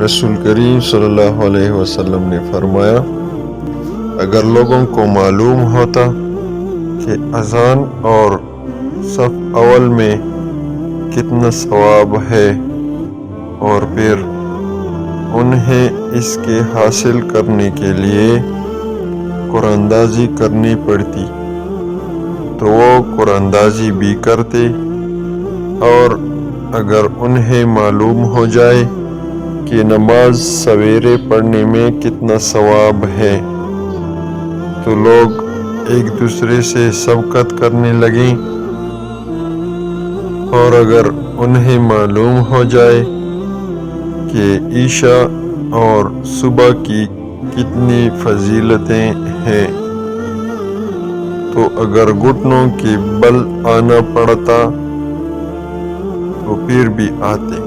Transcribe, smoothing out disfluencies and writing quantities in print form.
رسول کریم صلی اللہ علیہ وسلم نے فرمایا، اگر لوگوں کو معلوم ہوتا کہ اذان اور صف اول میں کتنا ثواب ہے اور پھر انہیں اس کے حاصل کرنے کے لیے قرآن اندازی کرنی پڑتی تو وہ قرآن اندازی بھی کرتے، اور اگر انہیں معلوم ہو جائے کہ نماز سویرے پڑھنے میں کتنا ثواب ہے تو لوگ ایک دوسرے سے سبقت کرنے لگیں، اور اگر انہیں معلوم ہو جائے کہ عشاء اور صبح کی کتنی فضیلتیں ہیں تو اگر گھٹنوں کے بل آنا پڑتا تو پھر بھی آتے۔